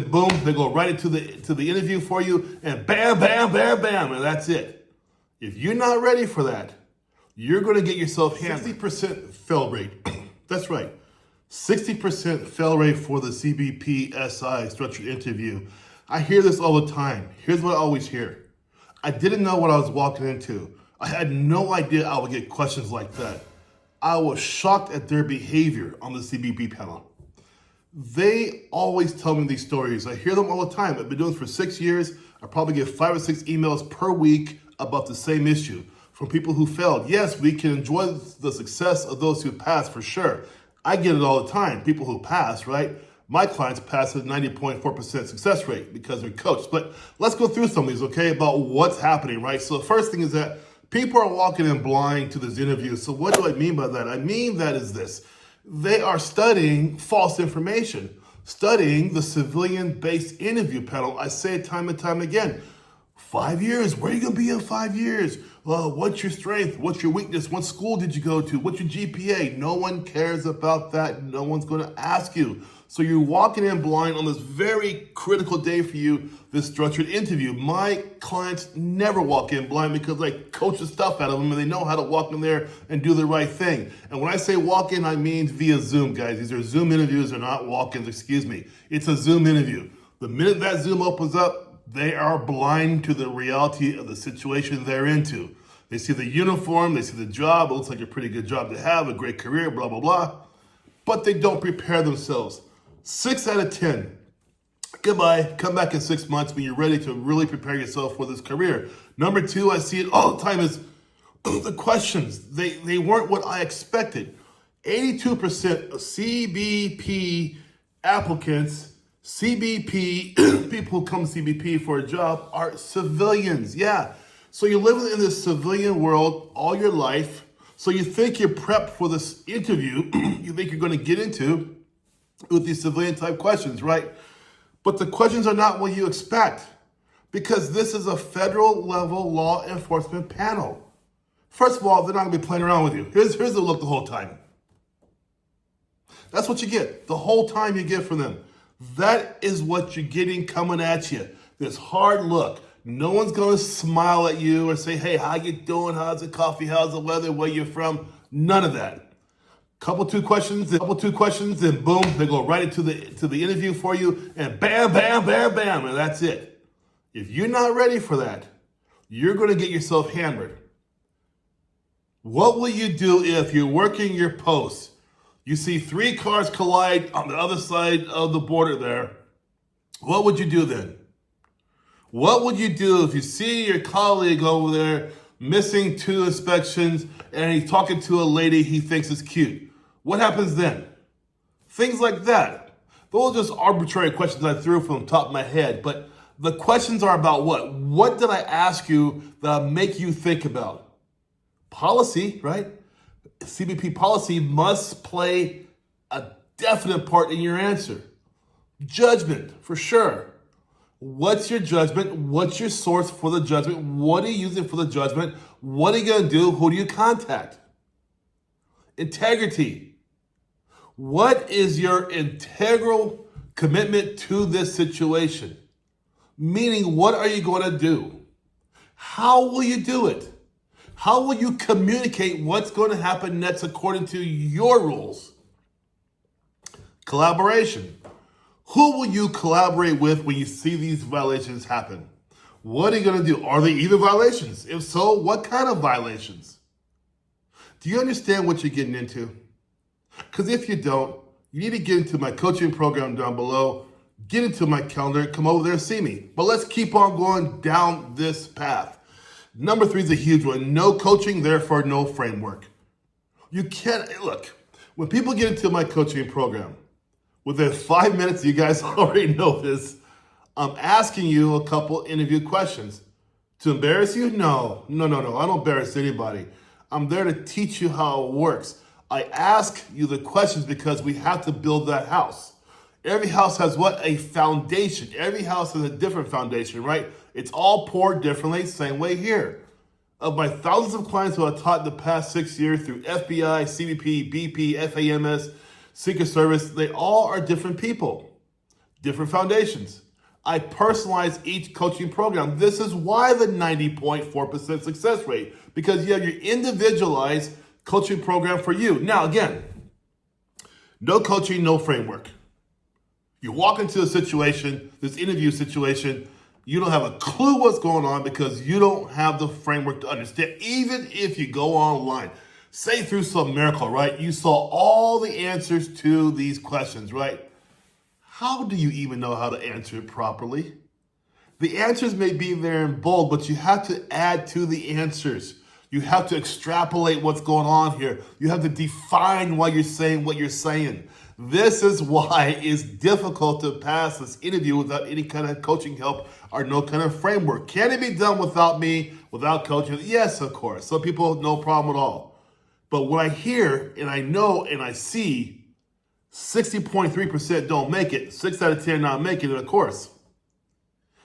Boom, they go right into the interview for you, and bam, bam, bam, bam, and that's it. If you're not ready for that, you're going to get yourself handled. 60% fail rate. That's right. 60% fail rate for the CBP SI structured interview. I hear this all the time. Here's what I always hear. I didn't know what I was walking into. I had no idea I would get questions like that. I was shocked at their behavior on the CBP panel. They always tell me these stories. I hear them all the time. I've been doing this for 6 years. I probably get 5 or 6 emails per week about the same issue from people who failed. Yes, we can enjoy the success of those who pass for sure. I get it all the time. People who pass, right? My clients pass with 90.4% success rate because they're coached. But let's go through some of these, okay, about what's happening, right? So the first thing is that people are walking in blind to this interview. So what do I mean by that? I mean that is this. They are studying false information, studying the civilian-based interview panel. I say it time and time again. 5 years, where are you going to be in 5 years? What's your strength? What's your weakness? What school did you go to? What's your GPA? No one cares about that. No one's going to ask you. So you're walking in blind on this very critical day for you, this structured interview. My clients never walk in blind because I coach the stuff out of them and they know how to walk in there and do the right thing. And when I say walk in, I mean via Zoom, guys. These are Zoom interviews, they're not walk-ins, excuse me. It's a Zoom interview. The minute that Zoom opens up, they are blind to the reality of the situation they're into. They see the uniform, they see the job, it looks like a pretty good job to have, a great career, blah, blah, blah. But they don't prepare themselves. 6 out of 10. Goodbye. Come back in 6 months when you're ready to really prepare yourself for this career. Number 2, I see it all the time, is the questions. They weren't what I expected. 82% of CBP applicants, CBP, people who come to CBP for a job are civilians. Yeah. So you're living in this civilian world all your life. So you think you're prepped for this interview you think you're going to get into with these civilian type questions, right? But the questions are not what you expect because this is a federal level law enforcement panel. First of all, they're not going to be playing around with you. Here's the look the whole time. That's what you get. The whole time you get from them. That is what you're getting coming at you. This hard look. No one's going to smile at you or say, hey, how you doing? How's the coffee? How's the weather? Where you from? None of that. Couple two questions, and boom, they go right into the interview for you, and bam, bam, bam, bam, and that's it. If you're not ready for that, you're going to get yourself hammered. What will you do if you're working your post? You see 3 cars collide on the other side of the border there. What would you do then? What would you do if you see your colleague over there missing 2 inspections and he's talking to a lady he thinks is cute? What happens then? Things like that. Those are just arbitrary questions I threw from the top of my head, but the questions are about what? What did I ask you that make you think about? Policy, right? CBP policy must play a definite part in your answer. Judgment, for sure. What's your judgment? What's your source for the judgment? What are you using for the judgment? What are you going to do? Who do you contact? Integrity. What is your integral commitment to this situation? Meaning, what are you going to do? How will you do it? How will you communicate what's going to happen next according to your rules? Collaboration. Who will you collaborate with when you see these violations happen? What are you going to do? Are they even violations? If so, what kind of violations? Do you understand what you're getting into? Because if you don't, you need to get into my coaching program down below, get into my calendar, come over there and see me. But let's keep on going down this path. Number 3 is a huge one. No coaching, therefore no framework. You can't, look, when people get into my coaching program, within 5 minutes, you guys already know this, I'm asking you a couple interview questions. To embarrass you? No. I don't embarrass anybody. I'm there to teach you how it works. I ask you the questions because we have to build that house. Every house has what? A foundation. Every house has a different foundation, right? It's all poured differently, same way here. Of my thousands of clients who I've taught in the past 6 years through FBI, CBP, BP, FAMS, Secret Service, they all are different people. different foundations. I personalize each coaching program. This is why the 90.4% success rate, because you have your individualized coaching program for you. Now, again, no coaching, no framework. You walk into a situation, this interview situation, you don't have a clue what's going on because you don't have the framework to understand. Even if you go online, say through some miracle, right? You saw all the answers to these questions, right? How do you even know how to answer it properly? The answers may be there in bold, but you have to add to the answers. You have to extrapolate what's going on here. You have to define why you're saying what you're saying. This is why it's difficult to pass this interview without any kind of coaching help or no kind of framework. Can it be done without me, without coaching? Yes, of course. Some people, no problem at all. But what I hear and I know and I see, 60.3% don't make it, 6 out of 10 not making it, of course.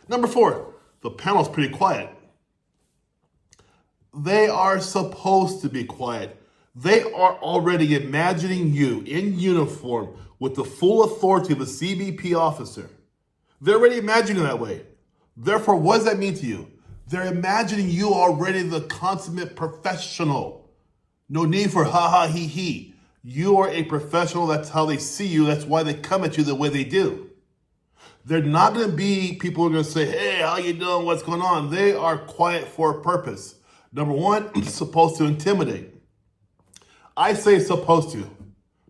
Number 4, the panel's pretty quiet. They are supposed to be quiet. They are already imagining you in uniform with the full authority of a CBP officer. They're already imagining that way. Therefore, what does that mean to you? They're imagining you already the consummate professional. No need for ha-ha, he. You are a professional. That's how they see you. That's why they come at you the way they do. They're not going to be people who are going to say, hey, how you doing? What's going on? They are quiet for a purpose. Number 1, it's supposed to intimidate. I say it's supposed to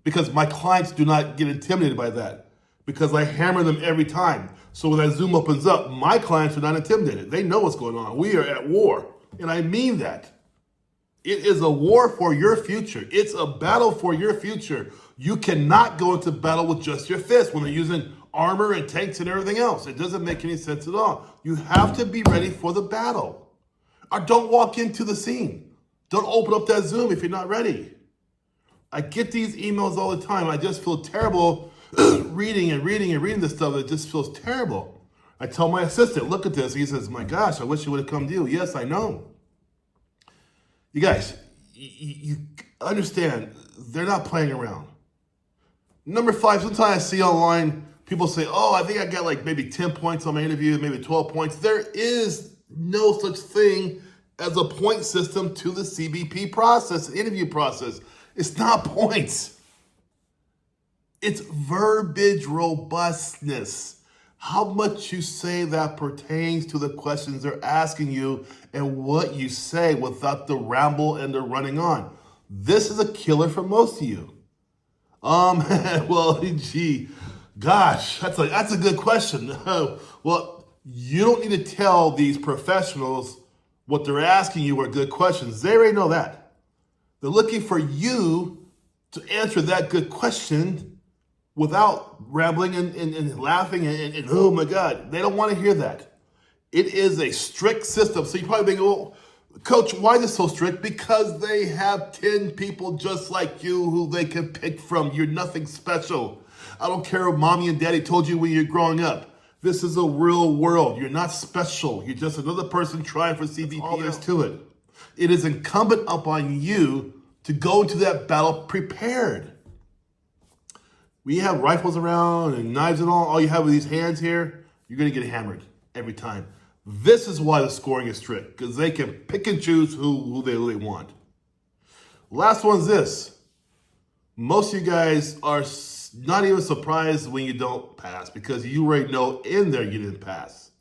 because my clients do not get intimidated by that because I hammer them every time. So when that Zoom opens up, my clients are not intimidated. They know what's going on. We are at war. And I mean that. It is a war for your future. It's a battle for your future. You cannot go into battle with just your fists when they're using armor and tanks and everything else. It doesn't make any sense at all. You have to be ready for the battle. Or don't walk into the scene. Don't open up that Zoom if you're not ready. I get these emails all the time. I just feel terrible reading this stuff. It just feels terrible. I tell my assistant, look at this. He says, my gosh, I wish it would have come to you. Yes, I know. You guys, you understand, they're not playing around. Number 5, sometimes I see online, people say, oh, I think I got like maybe 10 points on my interview, maybe 12 points. There is no such thing as a point system to the CBP process, interview process. It's not points. It's verbiage robustness. How much you say that pertains to the questions they're asking you and what you say without the ramble and the running on. This is a killer for most of you. Well, gee, gosh, that's a good question. Well, you don't need to tell these professionals what they're asking you are good questions. They already know that. They're looking for you to answer that good question without rambling and laughing and oh my God, they don't want to hear that. It is a strict system. So you probably think, well, Coach, why is it so strict? Because they have 10 people just like you who they can pick from. You're nothing special. I don't care what mommy and daddy told you when you're growing up. This is a real world. You're not special. You're just another person trying for CBP. That's all there's to it. It is incumbent upon you to go into that battle prepared. When you have rifles around and knives and all you have with these hands here, you're going to get hammered every time. This is why the scoring is strict, because they can pick and choose who they really want. Last one's this. Most of you guys are not even surprised when you don't pass, because you already know in there you didn't pass.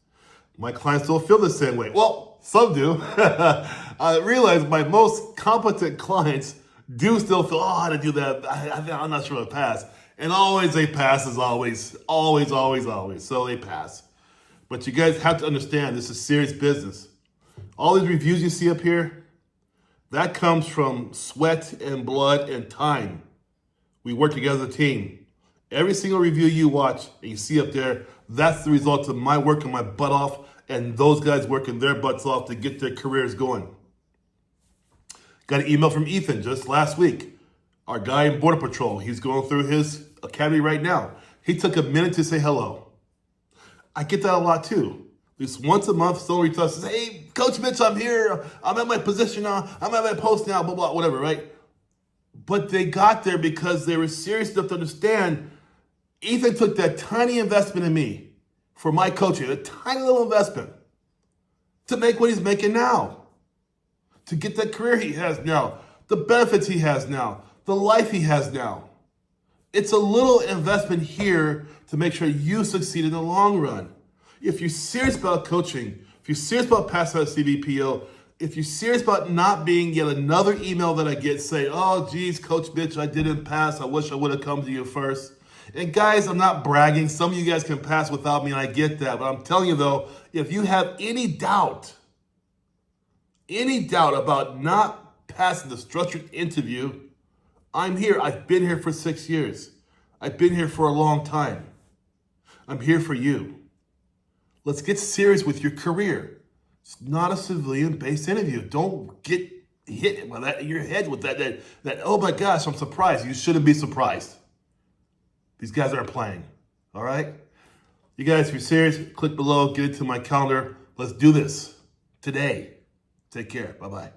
My clients don't feel the same way. Well, some do. I realize my most competent clients do still feel, oh, how to do that. I'm not sure I passed. And always they pass is always. So they pass. But you guys have to understand this is serious business. All these reviews you see up here, that comes from sweat and blood and time. We work together as a team. Every single review you watch and you see up there, that's the result of my working my butt off and those guys working their butts off to get their careers going. Got an email from Ethan just last week. Our guy in Border Patrol, he's going through his academy right now. He took a minute to say hello. I get that a lot too. At least once a month, someone reaches out and says, hey, Coach Mitch, I'm here. I'm at my position now. I'm at my post now, blah, blah, whatever, right? But they got there because they were serious enough to understand Ethan took that tiny investment in me for my coaching, a tiny little investment, to make what he's making now, to get the career he has now, the benefits he has now, the life he has now. It's a little investment here to make sure you succeed in the long run. If you're serious about coaching, if you're serious about passing out a CBPO, if you're serious about not being yet another email that I get say, oh, geez, Coach Mitch, I didn't pass. I wish I would have come to you first. And guys, I'm not bragging. Some of you guys can pass without me, and I get that. But I'm telling you, though, if you have any doubt about not passing the structured interview, I'm here. I've been here for 6 years. I've been here for a long time. I'm here for you. Let's get serious with your career. It's not a civilian-based interview. Don't get hit with that in your head with that, oh my gosh, I'm surprised. You shouldn't be surprised. These guys aren't playing, all right? You guys, if you're serious, click below, get it to my calendar. Let's do this today. Take care. Bye-bye.